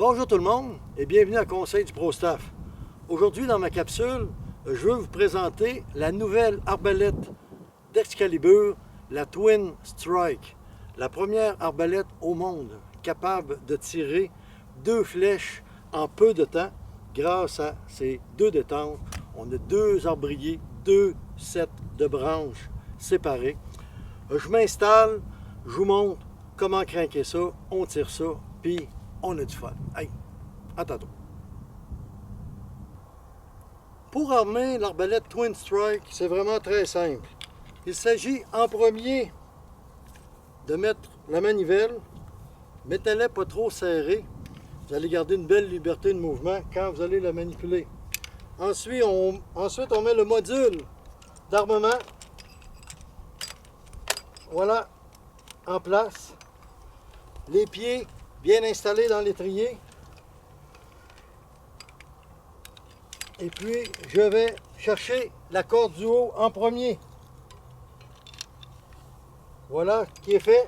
Bonjour tout le monde et bienvenue à Conseil du Pro Staff. Aujourd'hui dans ma capsule, je veux vous présenter la nouvelle arbalète d'Excalibur, la Twin Strike. La première arbalète au monde capable de tirer 2 flèches en peu de temps grâce à ces 2 détentes. On a 2 arbriers, 2 sets de branches séparées. Je m'installe, je vous montre comment craquer ça, on tire ça, puis on a du fun. Hey, à tantôt. Pour armer l'arbalète Twin Strike, c'est vraiment très simple. Il s'agit en premier de mettre la manivelle, mettez-la pas trop serrée. Vous allez garder une belle liberté de mouvement quand vous allez la manipuler. Ensuite, on met le module d'armement. Voilà, en place. Les pieds bien installés dans l'étrier. Et puis, je vais chercher la corde du haut en premier. Voilà qui est fait.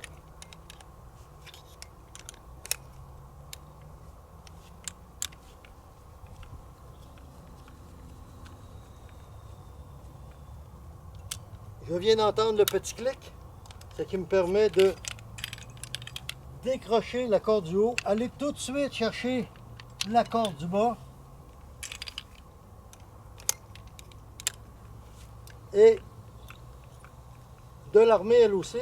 Je viens d'entendre le petit clic, ce qui me permet de décrocher la corde du haut, aller tout de suite chercher la corde du bas et de l'armer elle aussi.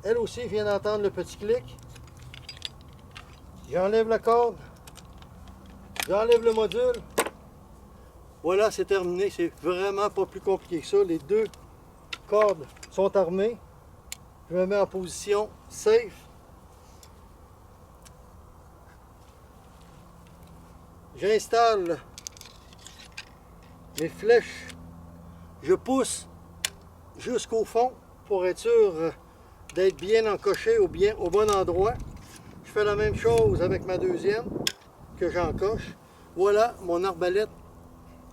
Elle aussi vient d'entendre le petit clic. J'enlève la corde, j'enlève le module. Voilà, c'est terminé. C'est vraiment pas plus compliqué que ça. Les 2 cordes sont armées. Je me mets en position safe. J'installe mes flèches. Je pousse jusqu'au fond pour être sûr d'être bien encoché au bon endroit. Je fais la même chose avec ma deuxième que j'encoche. Voilà, mon arbalète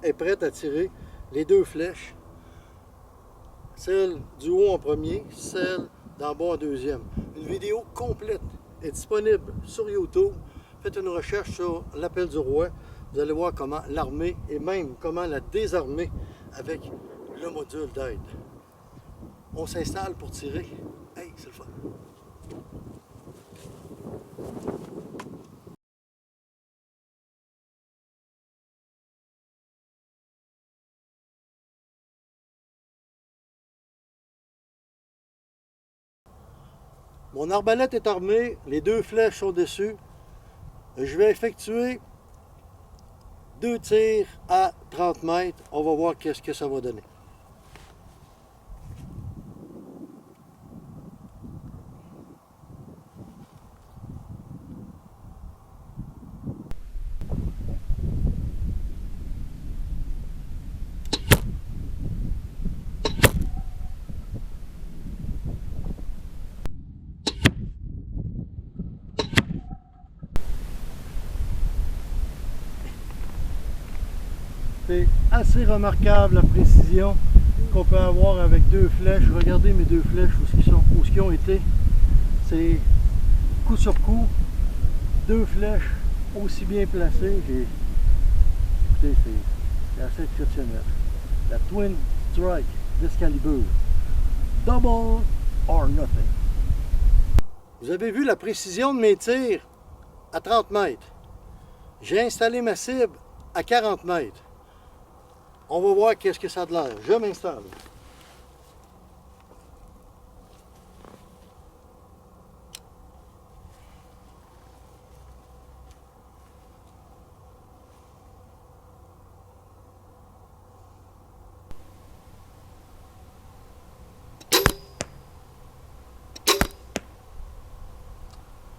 est prête à tirer les 2 flèches. Celle du haut en premier, celle d'en bas en deuxième. Une vidéo complète est disponible sur YouTube. Faites une recherche sur l'appel du roi. Vous allez voir comment l'armer et même comment la désarmer avec le module d'aide. On s'installe pour tirer. Hey, c'est le fun! Mon arbalète est armée, les 2 flèches sont dessus. Je vais effectuer 2 tirs à 30 mètres. On va voir qu'est-ce que ça va donner. C'est assez remarquable la précision qu'on peut avoir avec 2 flèches. Regardez mes 2 flèches où ils ont été. C'est coup sur coup, 2 flèches aussi bien placées. Écoutez, c'est assez exceptionnel. La Twin Strike d'Excalibur. Double or nothing. Vous avez vu la précision de mes tirs à 30 mètres. J'ai installé ma cible à 40 mètres. On va voir qu'est-ce que ça a de l'air. Je m'installe.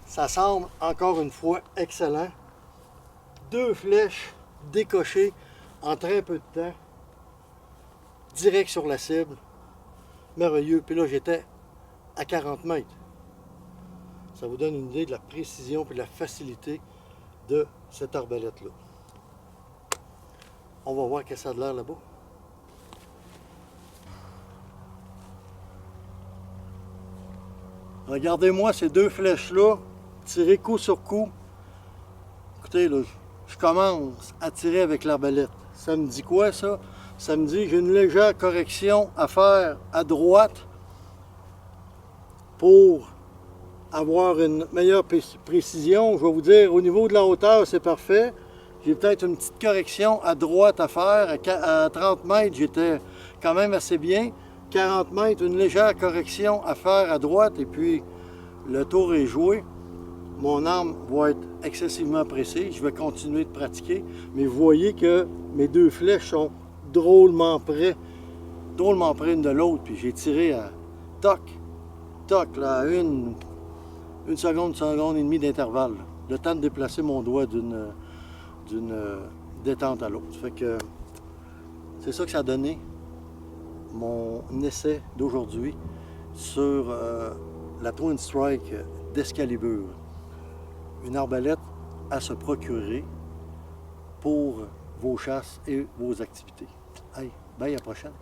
Ça semble encore une fois excellent. 2 flèches décochées en très peu de temps, direct sur la cible, merveilleux. Puis là, j'étais à 40 mètres. Ça vous donne une idée de la précision et de la facilité de cette arbalète-là. On va voir qu'est-ce que ça a de l'air là-bas. Regardez-moi ces 2 flèches-là tirer coup sur coup. Écoutez, là, je commence à tirer avec l'arbalète. Ça me dit quoi, ça? Ça me dit que j'ai une légère correction à faire à droite pour avoir une meilleure précision. Je vais vous dire, au niveau de la hauteur, c'est parfait. J'ai peut-être une petite correction à droite à faire. À 30 mètres, j'étais quand même assez bien. 40 mètres, une légère correction à faire à droite. Et puis, le tour est joué. Mon arme va être excessivement précise. Je vais continuer de pratiquer. Mais vous voyez que mes deux flèches sont drôlement près l'une de l'autre. Puis j'ai tiré à toc, toc, là, à une seconde et demie d'intervalle. Le temps de déplacer mon doigt d'une détente à l'autre. Fait que c'est ça que ça a donné mon essai d'aujourd'hui sur la Twin Strike d'Excalibur. Une arbalète à se procurer pour vos chasses et vos activités. Hey, bye, à la prochaine.